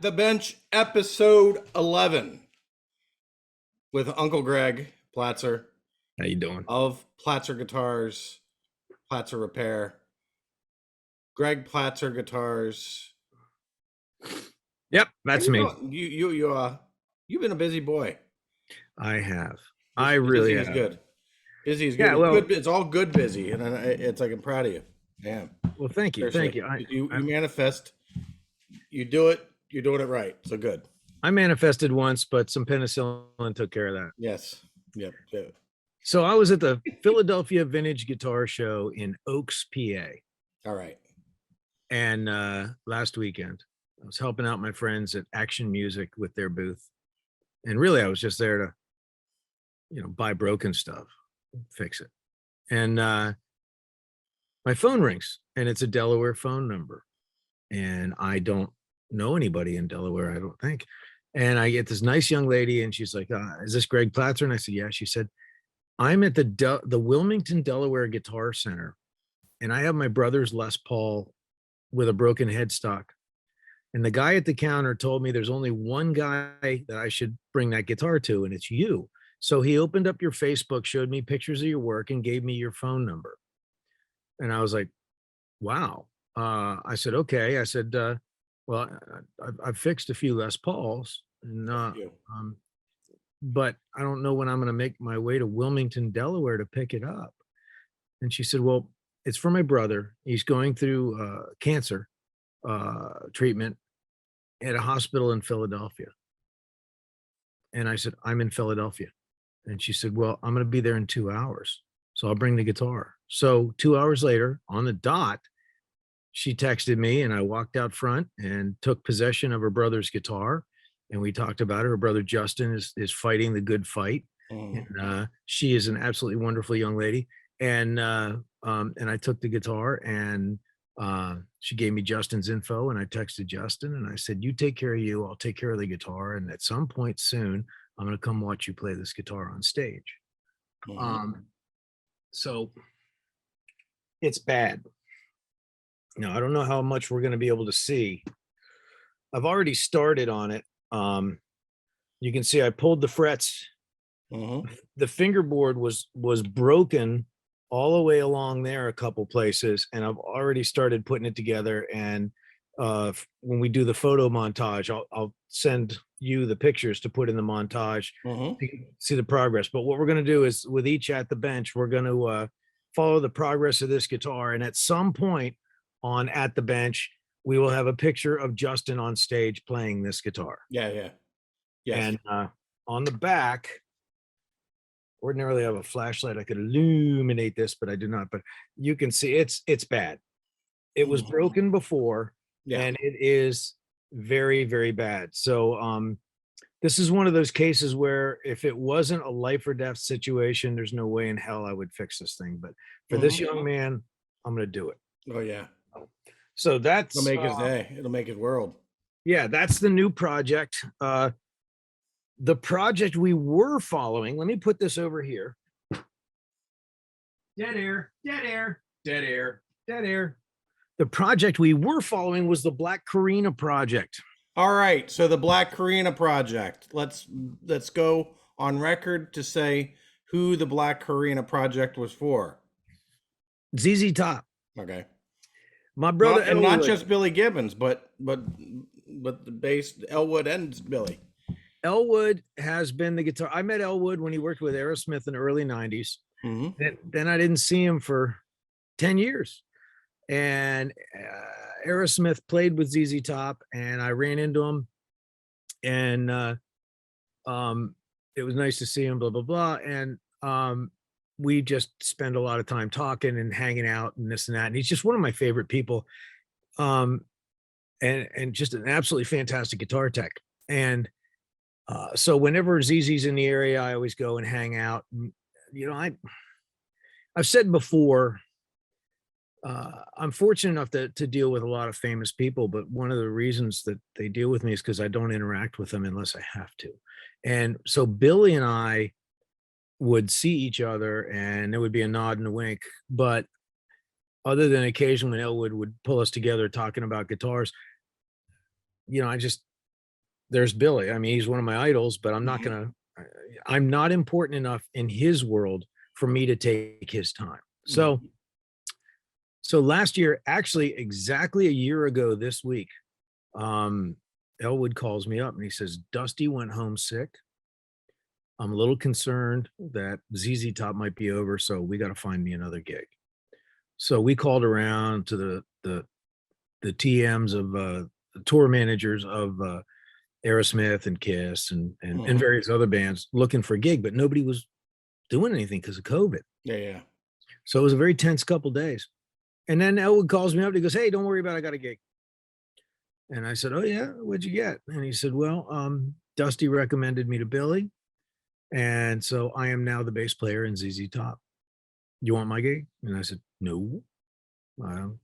the Bench, episode 11, with Uncle Greg Platzer How you doing? of Platzer Guitars, Platzer Repair, Greg Platzer Guitars. Yep, that's me. You've been a busy boy. I have. Busy, I really busy is have. good. Busy is good. Yeah, It's well, good. It's all good busy, and it's like I'm proud of you. Damn. well, thank you, Seriously, thank you. you manifest. You do it. You're doing it right. So good. I manifested once, but some penicillin took care of that. Yes. Yep. Yep. So I was at the Philadelphia Vintage Guitar Show in Oaks, PA, All right. and last weekend I was helping out my friends at Action Music with their booth, and really I was just there to, buy broken stuff, fix it, and my phone rings, and it's a Delaware phone number. And I don't know anybody in Delaware, I don't think. And I get this nice young lady, and she's like, "Is this Greg Platzer?" And I said, "Yeah." She said, "I'm at the Wilmington, Delaware Guitar Center, and I have my brother's Les Paul with a broken headstock. And the guy at the counter told me there's only one guy that I should bring that guitar to, and it's you. So he opened up your Facebook, showed me pictures of your work, and gave me your phone number." And I was like, "Wow." I said, "Okay." I said, "Well, I've fixed a few Les Pauls, and You. but I don't know when I'm going to make my way to Wilmington, Delaware to pick it up." And she said, "Well, it's for my brother. He's going through cancer treatment at a hospital in Philadelphia." And I said, "I'm in Philadelphia." And she said, "Well, I'm going to be there in 2 hours. So I'll bring the guitar." So 2 hours later, on the dot, she texted me, and I walked out front and took possession of her brother's guitar. And we talked about it. Her brother Justin is fighting the good fight. Mhm. And she is an absolutely wonderful young lady. And I took the guitar, and she gave me Justin's info, and I texted Justin, and I said, "You take care of you, I'll take care of the guitar. And at some point soon, I'm going to come watch you play this guitar on stage." Mhm. So it's bad. Now, I don't know how much we're going to be able to see. I've already started on it. You can see I pulled the frets. Mhm. The fingerboard was broken all the way along there a couple places, and I've already started putting it together. And when we do the photo montage, I'll send you the pictures to put in the montage. Mhm. You can see the progress. But what we're going to do is, with each at the bench, we're going to follow the progress of this guitar. And at some point on At the Bench, we will have a picture of Justin on stage playing this guitar. Yeah. Yeah. Yes. And on the back, ordinarily I have a flashlight, I could illuminate this, but I do not. But you can see it's bad. It was Mhm. broken before, Yeah. and it is very, very bad. So this is one of those cases where if it wasn't a life or death situation, there's no way in hell I would fix this thing. But for this Mhm. young man, I'm going to do it. Oh yeah. So It'll make his day. It'll make his world. yeah, that's the new project. The project we were following, let me put this over here. Dead air, dead air, dead air, dead air. The project we were following was the Black Karina project. All right. So the Black Karina project. Let's go on record to say who the Black Karina project was for. ZZ Top. Okay. My brother Not Elwood. just Billy Gibbons, but the bass Elwood and Billy. Elwood has been the guitar. I met Elwood when he worked with Aerosmith in the early 90s. Mm-hmm. Then I didn't see him for 10 years. And Aerosmith played with ZZ Top, and I ran into him. And it was nice to see him, blah, blah, blah. And we just spend a lot of time talking and hanging out and this and that. And he's just one of my favorite people. And just an absolutely fantastic guitar tech. And so whenever ZZ's in the area, I always go and hang out. And, I've said before, I'm fortunate enough to deal with a lot of famous people, but one of the reasons that they deal with me is because I don't interact with them unless I have to. And so Billy and I would see each other, and there would be a nod and a wink. But other than occasionally when Elwood would pull us together talking about guitars, I just there's Billy. I mean, he's one of my idols, but I'm not Mhm. gonna. I'm not important enough in his world for me to take his time. So, Mhm. so last year, actually, exactly a year ago this week, um, Elwood calls me up and he says, "Dusty went home sick. I'm a little concerned that ZZ Top might be over, so we got to find me another gig." So we called around to the TMs of the tour managers of Aerosmith and Kiss and Mhm. various other bands looking for a gig, but nobody was doing anything because of COVID. Yeah, yeah. So it was a very tense couple days. And then Elwood calls me up and he goes, "Hey, don't worry about it. I got a gig." And I said, "Oh yeah, what'd you get?" And he said, "Well, Dusty recommended me to Billy, and so I am now the bass player in ZZ Top. You want my gig?" And I said, "No, um,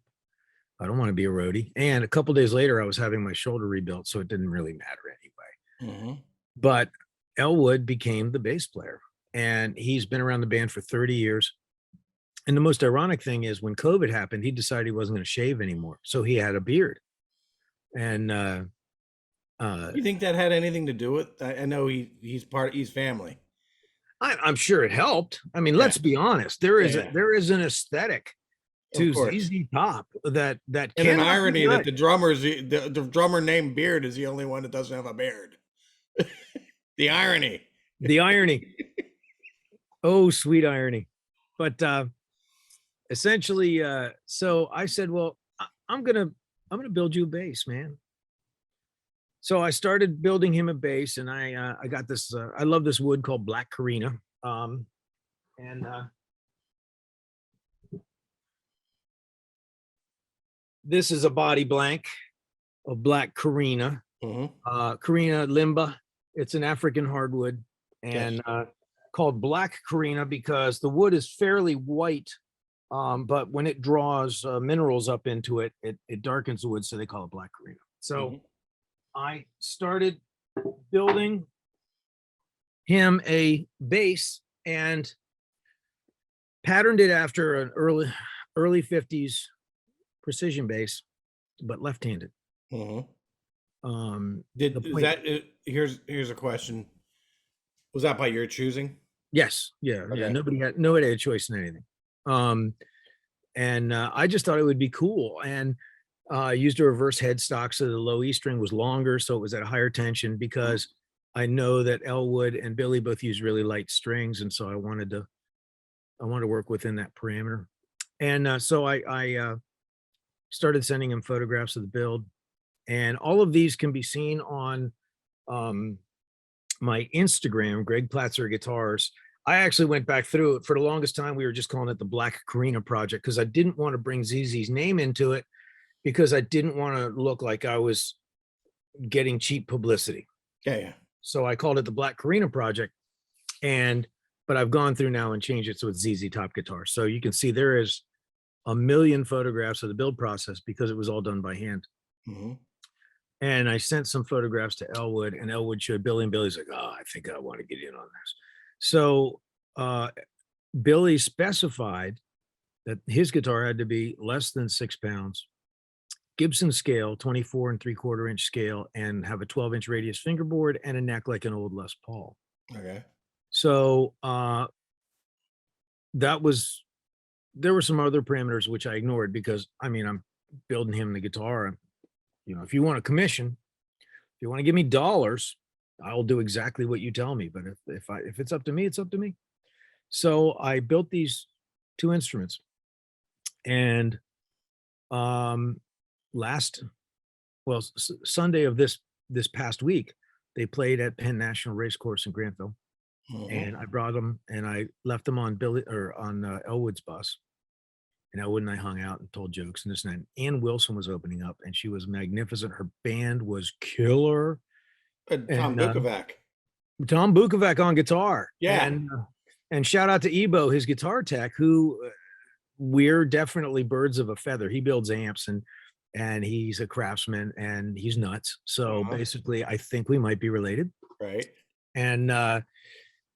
I don't want to be a roadie." And a couple days later, I was having my shoulder rebuilt, so it didn't really matter anyway. Mhm. But Elwood became the bass player, and he's been around the band for 30 years. And the most ironic thing is when COVID happened, he decided he wasn't going to shave anymore. So he had a beard. And uh, You think that had anything to do with? I know he's family. I'm sure it helped. I mean, Yeah, let's be honest. yeah, yeah. There is an aesthetic Of to course. ZZ Top that And an cannot be irony that good. the drummer named Beard is the only one that doesn't have a beard. The irony. The irony. Oh, sweet irony. But essentially, so I said, "Well, I'm gonna build you a bass, man." So I started building him a bass, and I got this. I love this wood called Black Carina, and this is a body blank of Black Carina, Mhm. Carina limba. It's an African hardwood, Yes. and called Black Carina because the wood is fairly white, but when it draws minerals up into it, it darkens the wood, so they call it Black Carina. So Mhm. I started building him a bass and patterned it after an early 50s precision bass, but left-handed. Mhm. The Did is point, that here's a question. Was that by your choosing? yes, yeah, yeah. Okay. Nobody had a choice in anything. Um, and I just thought it would be cool. And I used a reverse headstock so the low E string was longer, so it was at a higher tension Mhm. because I know that Elwood and Billy both use really light strings, and so I wanted to work within that parameter. And so I started sending him photographs of the build, and all of these can be seen on um, my Instagram, Greg Platzer Guitars. I actually went back through it. For the longest time, we were just calling it the Black Carina Project because I didn't want to bring ZZ's name into it because I didn't want to look like I was getting cheap publicity. Yeah, yeah. So I called it the Black Carina Project. And but I've gone through now and changed it so it's ZZ Top Guitar. So you can see there is a million photographs of the build process because it was all done by hand. Mhm. And I sent some photographs to Elwood, and Elwood showed Billy, and Billy's like, "Oh, I think I want to get in on this." So uh, Billy specified that his guitar had to be less than 6 pounds, Gibson scale, 24 3/4 inch scale, and have a 12-inch radius fingerboard and a neck like an old Les Paul. Okay. So that was there were some other parameters which I ignored because I mean I'm building him the guitar. You know, if you want a commission, if you want to give me dollars, I'll do exactly what you tell me. But if it's up to me, it's up to me. So I built these two instruments, and um, last Sunday of this past week, they played at Penn National Racecourse in Grantville, Mhm. and I brought them and I left them on Billy or on Elwood's bus. And Elwood and I hung out and told jokes and this and that. Ann Wilson was opening up, and she was magnificent. Her band was killer, Tom and Bukovac. Tom Bukovac on guitar, Yeah. and shout out to Ebo, his guitar tech, who we're definitely birds of a feather. He builds amps and he's a craftsman and he's nuts. So Uh-huh. basically, I think we might be related. Right. And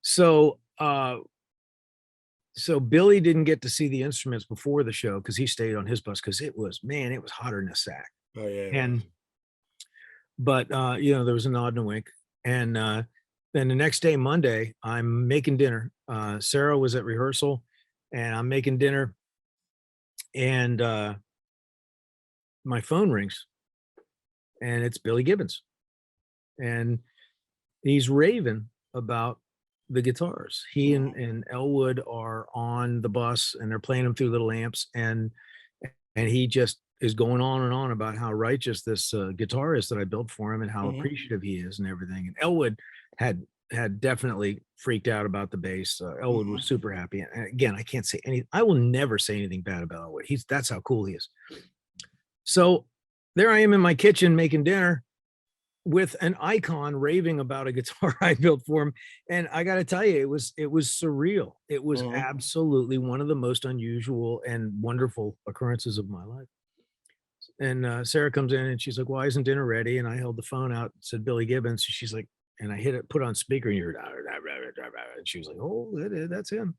so so Billy didn't get to see the instruments before the show because he stayed on his bus because it was man, it was hotter than a sack. Oh yeah, it was. And but there was a nod and a wink. And then the next day, Monday, I'm making dinner. Sarah was at rehearsal, and I'm making dinner, and my phone rings, and it's Billy Gibbons, and he's raving about the guitars. He and Elwood are on the bus, and they're playing them through little amps, and he just is going on and on about how righteous this guitar is that I built for him, and how appreciative he is and everything. And Elwood had definitely freaked out about the bass. Elwood was super happy. And again, I can't say I will never say anything bad about Elwood. That's how cool he is. So there I am in my kitchen making dinner with an icon raving about a guitar I built for him. And I got to tell you, it was surreal. It was absolutely one of the most unusual and wonderful occurrences of my life. And Sarah comes in and she's like, "Why isn't dinner ready?" And I held the phone out, said Billy Gibbons. She's like, and I hit it, put it on speaker, and you heard, and she was like, "Oh, that's him."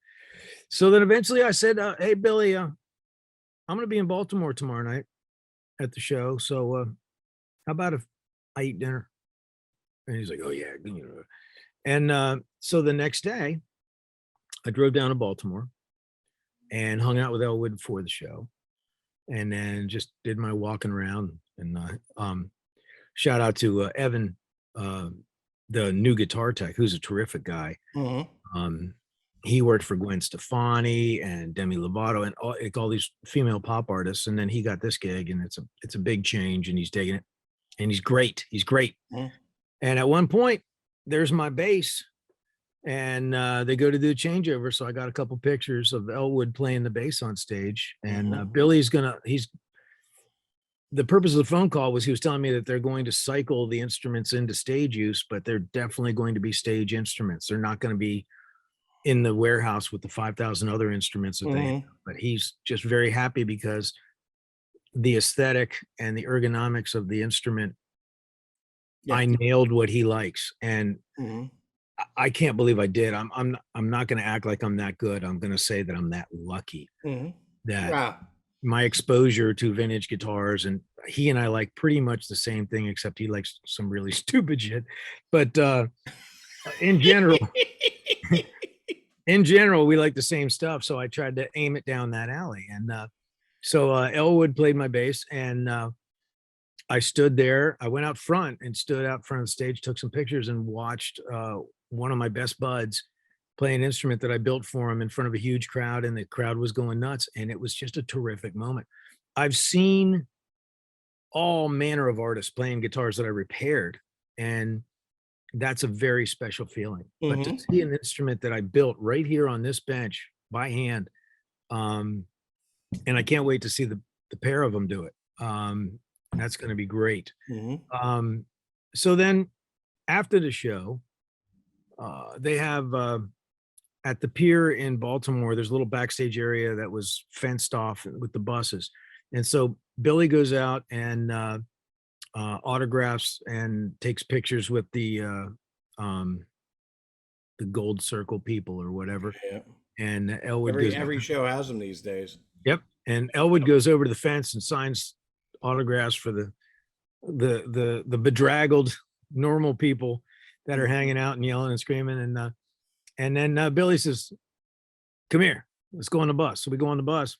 So then eventually I said, "Hey, Billy, I'm going to be in Baltimore tomorrow night at the show. So how about if I eat dinner?" And he's like, "Oh yeah." And so the next day I drove down to Baltimore and hung out with Elwood before the show, and then just did my walking around. And shout out to Evan, the new guitar tech, who's a terrific guy. He worked for Gwen Stefani and Demi Lovato and all these female pop artists, and then he got this gig, and it's a big change, and he's digging it, and he's great. And at one point, there's my bass, and they go to do a changeover. So I got a couple pictures of Elwood playing the bass on stage, and Billy's the purpose of the phone call was he was telling me that they're going to cycle the instruments into stage use, but they're definitely going to be stage instruments. They're not going to be in the warehouse with the 5,000 other instruments that they have. But he's just very happy because the aesthetic and the ergonomics of the instrument, I nailed what he likes. And I can't believe I did. I'm not going to act like I'm that good. I'm going to say that I'm that lucky that my exposure to vintage guitars, and he and I like pretty much the same thing, except he likes some really stupid shit. But in general, we like the same stuff. So I tried to aim it down that alley. And so Elwood played my bass, and I stood there. I went out front and stood out front of the stage, took some pictures, and watched one of my best buds play an instrument that I built for him in front of a huge crowd, and the crowd was going nuts. And it was just a terrific moment. I've seen all manner of artists playing guitars that I repaired, and that's a very special feeling. But to see an instrument that I built right here on this bench by hand, and I can't wait to see the pair of them do it. That's going to be great. So then after the show, they have at the pier in Baltimore, there's a little backstage area that was fenced off with the buses. And so Billy goes out and autographs and takes pictures with the Gold Circle people or whatever. And Elwood every show has them these days. Yep. And Elwood goes over to the fence and signs autographs for the bedraggled normal people that are hanging out and yelling and screaming. And then Billy says, "Come here, let's go on the bus." So we go on the bus,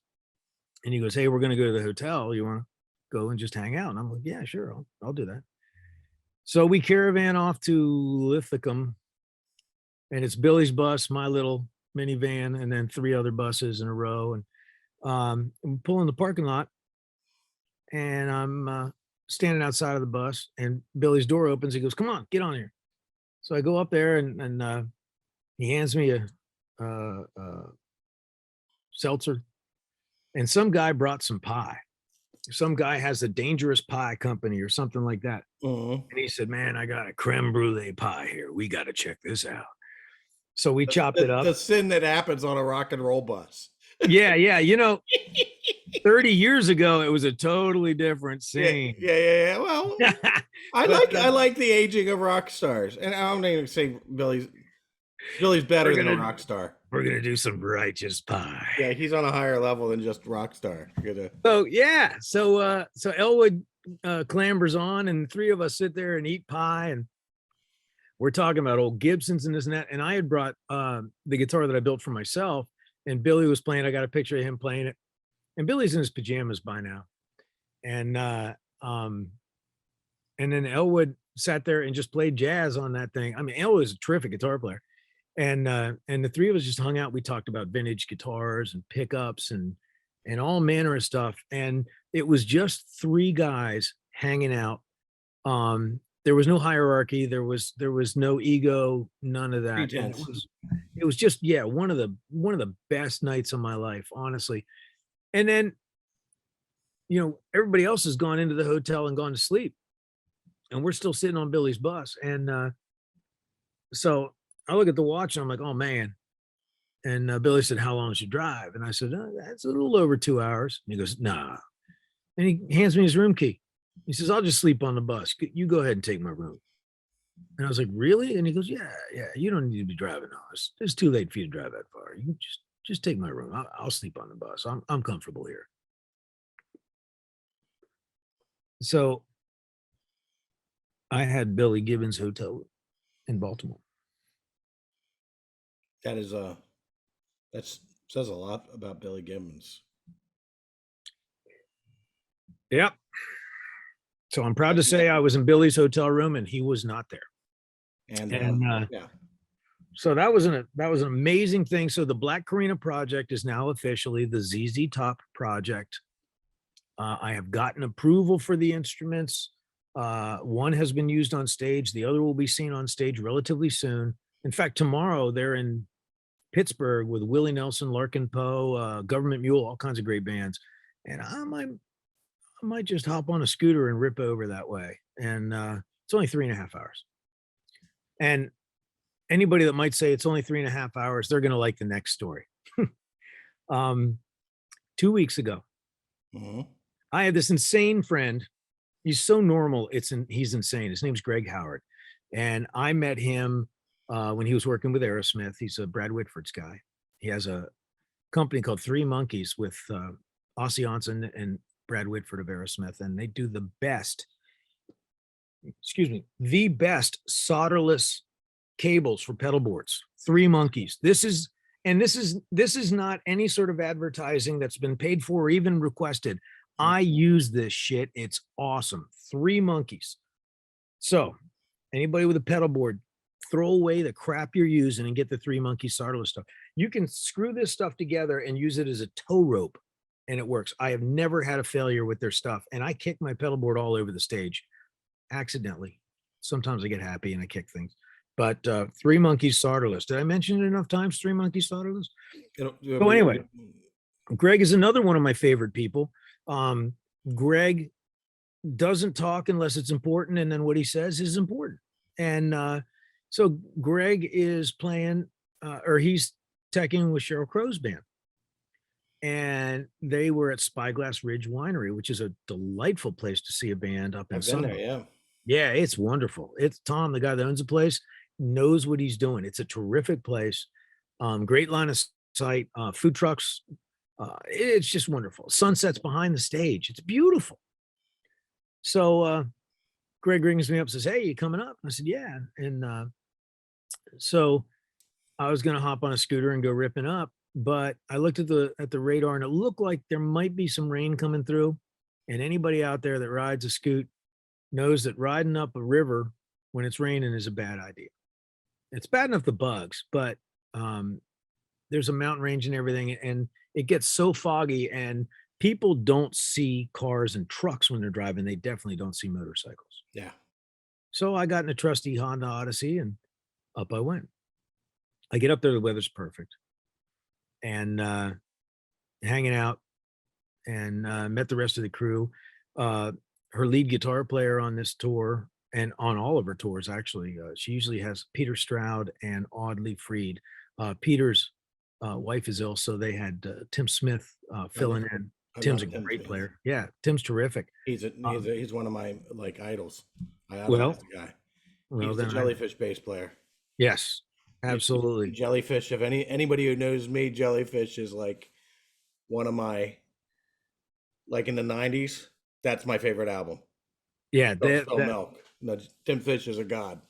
and he goes, "Hey, we're going to go to the hotel. You want to go and just hang out?" And I'm like, "Yeah, sure. I'll do that." So we caravan off to Lithicum, and it's Billy's bus, my little minivan, and then 3 other buses in a row. And I'm pulling the parking lot, and I'm standing outside of the bus, and Billy's door opens. He goes, "Come on, get on here." So I go up there, and he hands me a seltzer, and some guy brought some pie. Some guy has a Dangerous Pie Company or something like that. And he said, "Man, I got a creme brulee pie here. We got to check this out." So we chopped it up. The sin that happens on a rock and roll bus. Yeah. 30 years ago, it was a totally different scene. Yeah. Well, I like the aging of rock stars, and I'm not even say Billy's better than a rock star. We're gonna do some righteous pie. Yeah, he's on a higher level than just rock star. So yeah, so Elwood clambers on, and the three of us sit there and eat pie, and we're talking about old Gibsons and this and that. And I had brought the guitar that I built for myself, and Billy was playing. I got a picture of him playing it, and Billy's in his pajamas by now. And and then Elwood sat there and just played jazz on that thing. I mean, Elwood is a terrific guitar player. And the three of us just hung out. We talked about vintage guitars and pickups and all manner of stuff. And it was just three guys hanging out. There was no hierarchy. There was no ego, none of that. And Pretense. it was just, yeah, one of the best nights of my life, honestly. And then, you know, everybody else has gone into the hotel and gone to sleep, and we're still sitting on Billy's bus. And so I look at the watch and I'm like, oh man. And Billy said, how long did you drive? And I said, that's a little over 2 hours. And he goes, nah. And he hands me his room key. He says, I'll just sleep on the bus. You go ahead and take my room. And I was like, really? And he goes, yeah, you don't need to be driving on us. It's too late for you to drive that far. You can just take my room. I'll sleep on the bus. I'm comfortable here. So I had Billy Gibbons Hotel in Baltimore. That is that says a lot about Billy Gibbons. Yep. So I'm proud to say I was in Billy's hotel room and he was not there. And yeah. So that was an amazing thing. So the Black Karina project is now officially the ZZ Top project. I have gotten approval for the instruments. One has been used on stage. The other will be seen on stage relatively soon. In fact, tomorrow they're in Pittsburgh with Willie Nelson, Larkin Poe, Government Mule, all kinds of great bands. And I might just hop on a scooter and rip over that way. And it's only 3.5 hours. And anybody that might say it's only 3.5 hours, they're going to like the next story. 2 weeks ago, I had this insane friend. He's so normal. He's insane. His name's Greg Howard. And I met him when he was working with Aerosmith. He's a Brad Whitford's guy. He has a company called Three Monkeys with Ossie Onson and Brad Whitford of Aerosmith. And they do the best solderless cables for pedal boards. Three Monkeys. This is not any sort of advertising that's been paid for or even requested. I use this shit. It's awesome. Three Monkeys. So anybody with a pedal board, throw away the crap you're using and get the Three Monkeys solderless stuff. You can screw this stuff together and use it as a tow rope, and it works. I have never had a failure with their stuff, and I kick my pedal board all over the stage accidentally. Sometimes I get happy and I kick things. But Three Monkeys solderless. Did I mention it enough times? Three Monkeys solderless. So anyway, Greg is another one of my favorite people. Greg doesn't talk unless it's important, and then what he says is important. And so Greg is playing, or he's teching with Sheryl Crow's band. And they were at Spyglass Ridge Winery, which is a delightful place to see a band up in I've been there, summer. yeah. Yeah, it's wonderful. It's Tom, the guy that owns the place, knows what he's doing. It's a terrific place. Great line of sight, food trucks. It's just wonderful. Sunsets behind the stage. It's beautiful. So Greg rings me up and says, hey, you coming up? I said, yeah. And so I was going to hop on a scooter and go ripping up, but I looked at the radar and it looked like there might be some rain coming through. And anybody out there that rides a scoot knows that riding up a river when it's raining is a bad idea. It's bad enough the bugs, but there's a mountain range and everything, and it gets so foggy, and people don't see cars and trucks when they're driving. They definitely don't see motorcycles. Yeah. So I got in a trusty Honda Odyssey and up I went. I get up there, the weather's perfect, and hanging out, and met the rest of the crew. Her lead guitar player on this tour, and on all of her tours, actually, she usually has Peter Stroud and Audley Freed. Peter's wife is ill, so they had Tim Smith filling in. Tim's a great player. Yeah, Tim's terrific. He's one of my like idols. I Well, the guy. He's the Jellyfish bass player. Yes, absolutely. Jellyfish. If anybody who knows me, Jellyfish is like one of my, like in the 90s. That's my favorite album. Yeah, Don't that spill milk. No, Tim Fish is a god.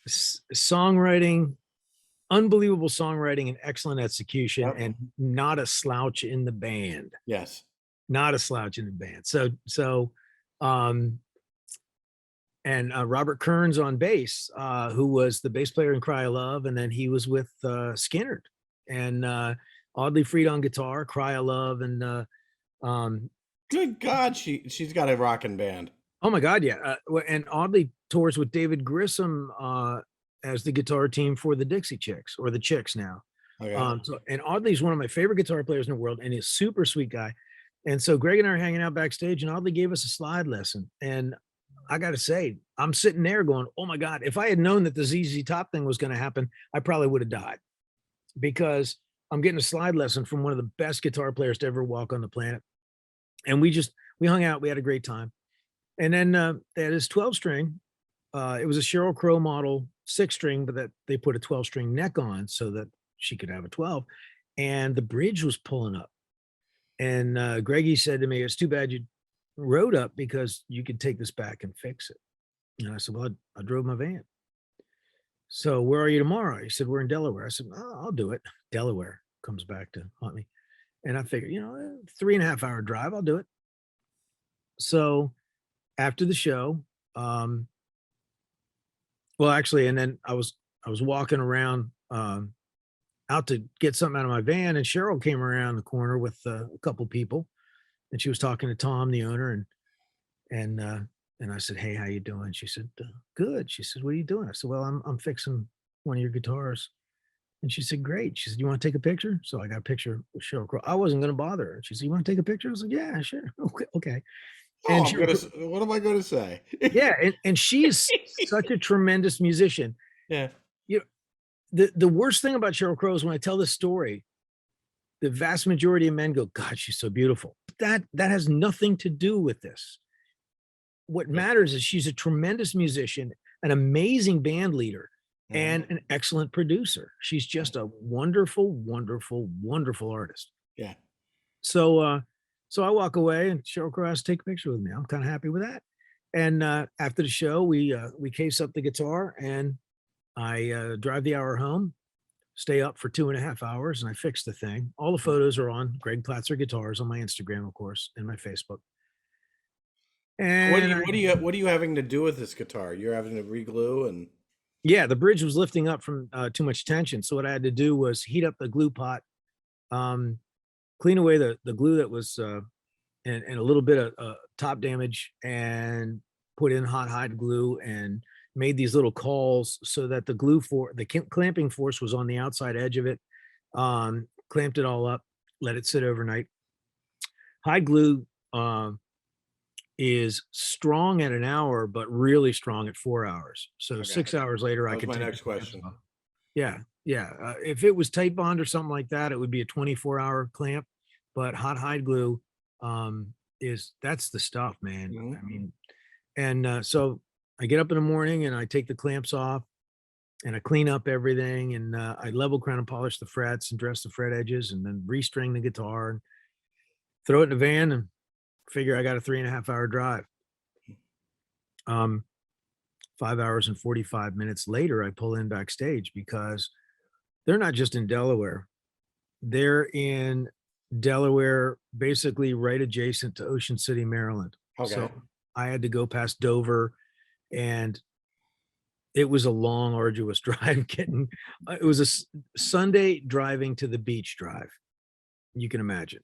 songwriting, unbelievable songwriting and excellent execution, Yep. and not a slouch in the band. Yes. Not a slouch in the band. Um, and Robert Kearns on bass, who was the bass player in Cry of Love, and then he was with Skinner, and Audley Freed on guitar, Cry of Love, and um, Good God, she's got a rocking band. oh my God, yeah, and Audley tours with David Grissom as the guitar team for the Dixie Chicks, or the Chicks now. Okay. And Audley's one of my favorite guitar players in the world, and he's a super sweet guy. And so Greg and I are hanging out backstage, and Audley gave us a slide lesson. And I got to say, I'm sitting there going, oh my God, if I had known that the ZZ Top thing was going to happen, I probably would have died, because I'm getting a slide lesson from one of the best guitar players to ever walk on the planet. And we hung out, we had a great time. And then they had his 12 string. It was a Sheryl Crow model 6 string, but that they put a 12 string neck on so that she could have a 12. And the bridge was pulling up. And Greggy said to me, it's too bad you rode up, because you could take this back and fix it. And I said, well, I drove my van. So where are you tomorrow? He said, we're in Delaware. I said, oh, I'll do it. Delaware comes back to haunt me. And I figured, 3.5 hour drive, I'll do it. So after the show, well, actually, and then I was walking around out to get something out of my van, and Cheryl came around the corner with a couple people, and she was talking to Tom, the owner, and I said, "Hey, how you doing?" She said, "Good." She said, "What are you doing?" I said, "Well, I'm fixing one of your guitars." And she said, "Great." She said, "You want to take a picture?" So I got a picture with Sheryl Crow. I wasn't going to bother her. She said, "You want to take a picture?" I was like, "Yeah, sure." Okay. Okay. Oh, And Sheryl, what am I gonna say? yeah, and she's such a tremendous musician. Yeah. You know, the worst thing about Sheryl Crow is when I tell this story, the vast majority of men go, "God, she's so beautiful." That has nothing to do with this. What Yeah. matters is she's a tremendous musician, an amazing band leader, and Mhm. an excellent producer. She's just a wonderful, wonderful, wonderful artist. Yeah. So I walk away, and Sheryl Crow has to take a picture with me. I'm kind of happy with that. And after the show, we case up the guitar, and I drive the hour home, stay up for 2.5 hours, and I fix the thing. All the photos are on Greg Platzer Guitars on my Instagram, of course, and my Facebook. And I, What are you having to do with this guitar? You're having to reglue and yeah, the bridge was lifting up from too much tension. So what I had to do was heat up the glue pot, um, clean away the glue that was and a little bit of top damage, and put in hot hide glue, and made these little calls so that the clamping force was on the outside edge of it. Clamped it all up, let it sit overnight. Hide glue is strong at an hour, but really strong at 4 hours. So okay. 6 hours later, That I was could my take next the clamps question. off. Yeah, yeah. If it was tape bond or something like that, it would be a 24-hour clamp. But hot hide glue that's the stuff, man. Mhm. I mean, and so I get up in the morning, and I take the clamps off, and I clean up everything, and I level crown and polish the frets and dress the fret edges, and then restring the guitar and throw it in the van, and figure I got a 3.5 hour drive. Um, 5 hours and 45 minutes later, I pull in backstage, because they're not just in Delaware. They're in Delaware, basically right adjacent to Ocean City, Maryland. Okay. So I had to go past Dover, and it was a long, arduous drive getting, it was Sunday driving to the beach drive. You can imagine.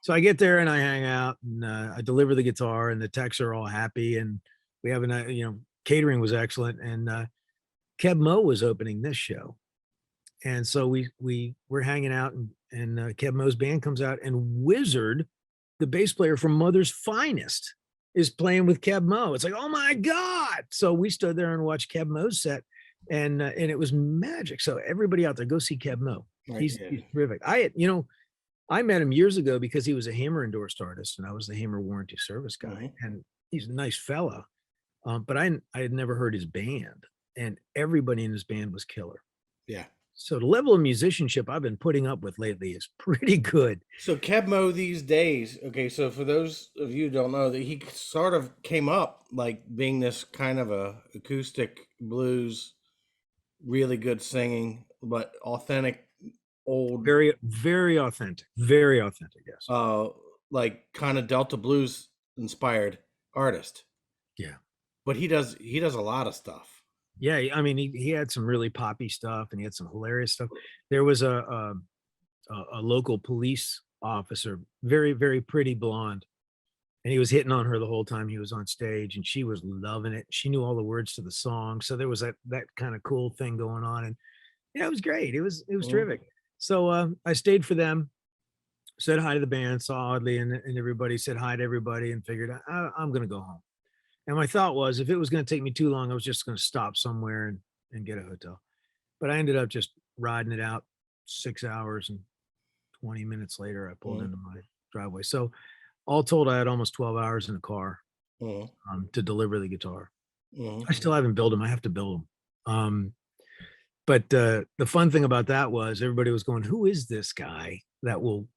So I get there, and I hang out, and I deliver the guitar, and the techs are all happy. And we have catering was excellent. And Keb Mo was opening this show. And so we were hanging out, and Keb Mo's band comes out, and Wizard, the bass player from Mother's Finest, is playing with Keb Mo. It's like, oh my God. So we stood there and watched Keb Mo's set, and it was magic. So everybody out there, go see Keb Mo. Right. He's terrific. I met him years ago because he was a Hammer endorsed artist, and I was the Hammer warranty service guy. Mhm. And he's a nice fella. But I had never heard his band, and everybody in his band was killer. Yeah. So the level of musicianship I've been putting up with lately is pretty good. So Kebmo these days, okay, so for those of you who don't know, that he sort of came up like being this kind of a acoustic blues, really good singing, but authentic old Very, very authentic. Very authentic. Yes. uh like kind of Delta blues inspired artist. Yeah. But he does a lot of stuff. Yeah. I mean, he had some really poppy stuff and he had some hilarious stuff. There was a local police officer, very, very pretty blonde. And he was hitting on her the whole time he was on stage, and she was loving it. She knew all the words to the song. So there was that kind of cool thing going on. And yeah, it was great. It was Mhm. terrific. So I stayed for them, said hi to the band, saw Audley and everybody, said hi to everybody, and figured I'm gonna go home. And my thought was if it was gonna take me too long, I was just gonna stop somewhere and get a hotel. But I ended up just riding it out 6 hours, and 20 minutes later I pulled Mhm. into my driveway. So all told, I had almost 12 hours in the car Mhm. to deliver the guitar. Mhm. I still haven't built them. I have to build them. But the fun thing about that was everybody was going, "Who is this guy that will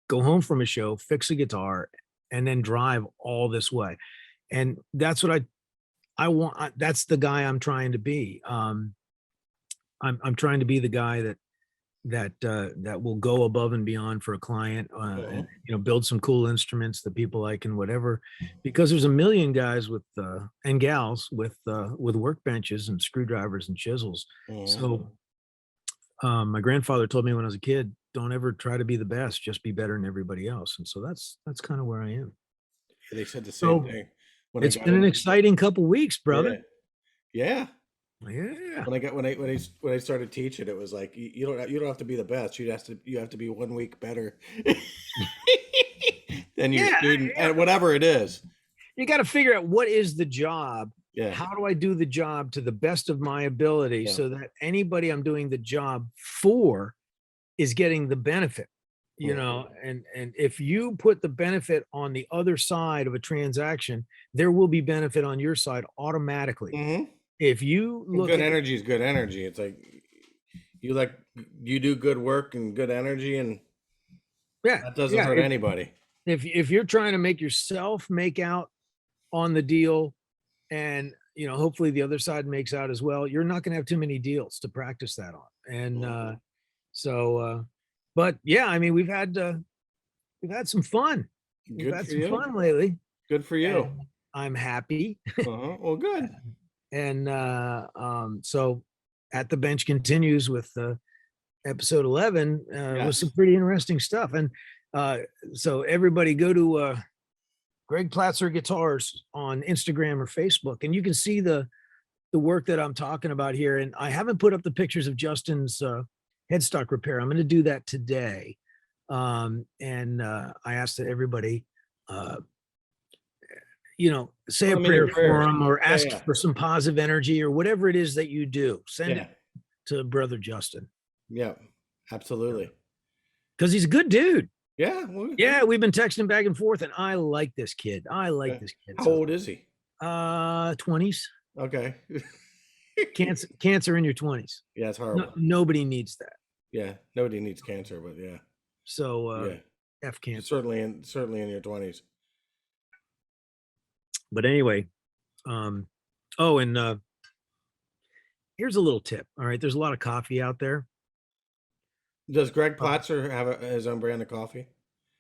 go home from a show, fix a guitar, and then drive all this way?" And that's what I want. That's the guy I'm trying to be. I'm trying to be the guy that will go above and beyond for a client, and Mhm. build some cool instruments that people like and whatever, because there's a million guys with and gals with workbenches and screwdrivers and chisels. Mhm. So my grandfather told me when I was a kid, don't ever try to be the best, just be better than everybody else. And so that's kind of where I am. They said the same So thing when I it's got been an in. exciting couple weeks, brother. Yeah. Yeah. Yeah. When I got when I started teaching, it was like you don't have to be the best. You have to be 1 week better than your Yeah. student at whatever it is. You got to figure out what is the job. Yeah. How do I do the job to the best of my ability Yeah. so that anybody I'm doing the job for is getting the benefit? Mhm. And if you put the benefit on the other side of a transaction, there will be benefit on your side automatically. Mhm. If you And look good at it, energy is good energy. It's like you like you do good work and good energy, and yeah, that doesn't yeah. hurt anybody. If you're trying to make yourself make out on the deal, and hopefully the other side makes out as well, you're not going to have too many deals to practice that on. And Mhm. so but yeah, I mean, we've had some fun. We've Good had for some you. fun lately, Good for you. and I'm happy. Well, good. And so at the bench continues with episode 11 with Yes. some pretty interesting stuff. And uh so everybody go to Greg Platzer Guitars on Instagram or Facebook, and you can see the work that I'm talking about here. And I haven't put up the pictures of Justin's headstock repair. I'm going to do that today. And I asked that everybody, uh, say Put a them in your prayer for prayers. him or Yeah, ask yeah, for some positive energy or whatever it is that you do. Send it yeah, to brother Justin yeah. Absolutely. because he's a good dude. Yeah. Well, Yeah, we've been texting back and forth, and I like this kid. I like yeah. this kid. How So old is he? 20s. Okay. Cancer in your 20s. Yeah, it's No, horrible. nobody needs that. Yeah, nobody needs cancer, but yeah, So yeah, F cancer. certainly in your 20s. But anyway, oh, and here's a little tip. All right, there's a lot of coffee out there. Does Greg Uh, Platzer have his own brand of coffee?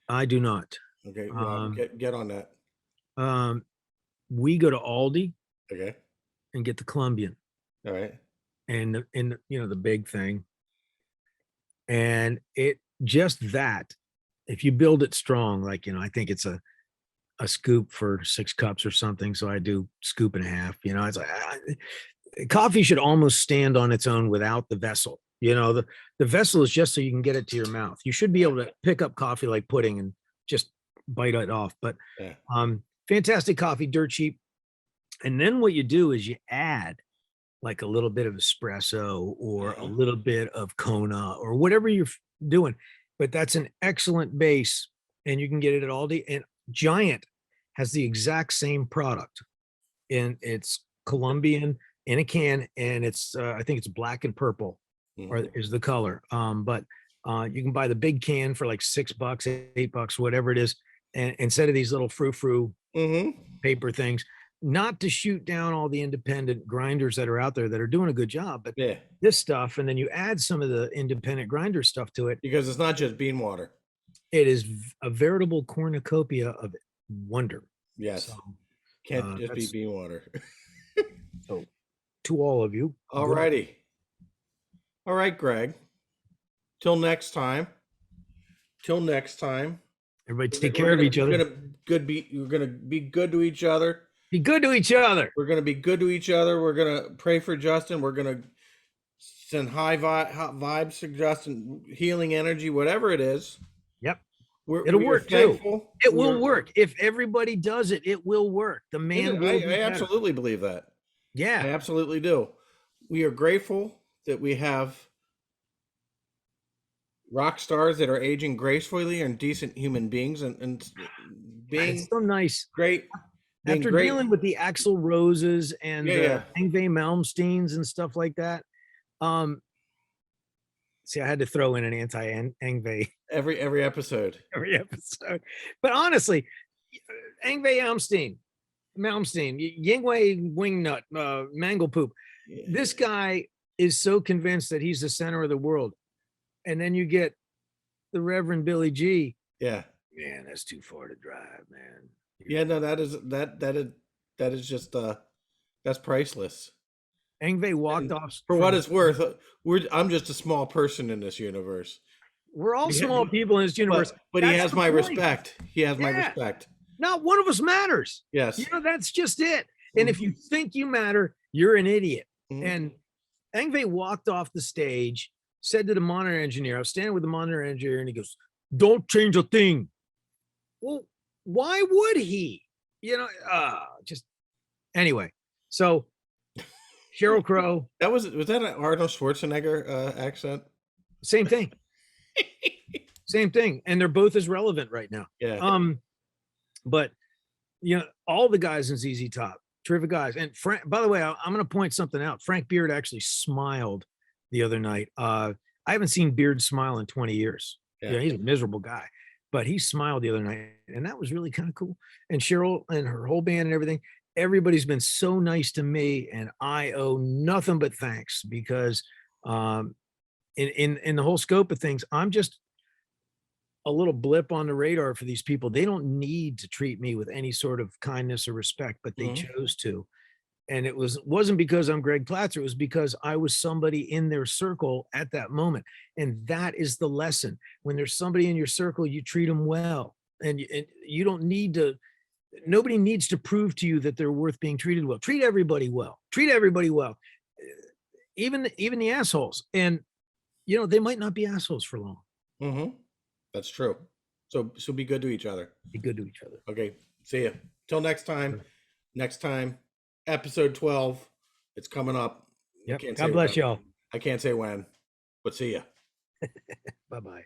I do not. Okay, yeah, Um, get on that. um, we go to Aldi Okay, and get the Colombian, all right. and the big thing, and it just that. If you build it strong, like I think it's a scoop for 6 cups or something. So I do scoop and a half. It's like coffee should almost stand on its own without the vessel. The vessel is just so you can get it to your mouth. You should be able to pick up coffee like pudding and just bite it off. But Yeah. fantastic coffee, dirt cheap. And then what you do is you add like a little bit of espresso or a Uh-huh. little bit of Kona or whatever you're doing. But that's an excellent base, and you can get it at Aldi. And Giant has the exact same product, and it's Colombian in a can, and it's I think it's black and purple. or Mhm. is the color. But you can buy the big can for like $6, $8, whatever it is, and instead of these little frou-frou Mhm. paper things, not to shoot down all the independent grinders that are out there that are doing a good job, but Yeah, this stuff, and then you add some of the independent grinder stuff to it. because it's not just bean water. It is a veritable cornucopia of wonder. So Yes, can't just be that's bean water. so to all of you, good. Alrighty. All right, Greg. Till next time. Till next time. Everybody take care of each We're other. gonna we're gonna be good to each other. Be good to each other. We're gonna be good to each other. We're gonna pray for Justin. We're gonna send hot vibes to Justin, healing energy, whatever it is. Yep. We It'll are work too. thankful. It will work. If everybody does it, it will work. The man will be I better. absolutely believe that. I Yeah. absolutely do. We are grateful that we have rock stars that are aging gracefully and decent human beings, and God, it's being so nice. great, being After great. dealing with the Axl Roses and Yeah, the yeah. Yngwie Malmsteens and stuff like that, see, I had to throw in an anti-Yngwie Every episode. every episode. But honestly, Yngwie Malmsteen, Yingwei Wingnut, Manglepoop. This guy is so convinced that he's the center of the world. And then you get the Reverend Billy G. Yeah. Man, that's too far to drive, man. Yeah, no, that is just that's priceless. Yngwie walked And off for what from. it's worth, I'm just a small person in this universe. We're all Yeah, small people in this universe. but he That's has the my point. respect. He has my Yeah. respect. Not one of us matters. Yes. That's just it. And if you think you matter, you're an idiot. Mhm. And Yngwie walked off the stage, said to the monitor engineer, I was standing with the monitor engineer, and he goes, "Don't change a thing." Well, why would he? Just anyway. So Sheryl Crow, Was that an Arnold Schwarzenegger accent? same thing. Same thing. And they're both as relevant right now. Yeah. But all the guys in ZZ Top, terrific guys. And Frank, by the way, I'm going to point something out. Frank Beard actually smiled the other night. I haven't seen Beard smile in 20 years. Yeah. He's a miserable guy, but he smiled the other night, and that was really kind of cool. And Cheryl and her whole band and everything, everybody's been so nice to me, and I owe nothing but thanks, because in the whole scope of things, I'm just a little blip on the radar for these people. They don't need to treat me with any sort of kindness or respect, but they chose to. And it wasn't because I'm Greg Platzer. It was because I was somebody in their circle at that moment. And that is the lesson. When there's somebody in your circle, you treat them well. And you don't need to, nobody needs to prove to you that they're worth being treated well. Treat everybody well. Treat everybody well. Even the assholes. And they might not be assholes for long. Mm-hmm. That's true. So be good to each other. Be good to each other. Okay. See ya. Till next time. Next time, episode 12. It's coming up. Yep. God bless y'all. I can't say when, but see ya. Bye-bye.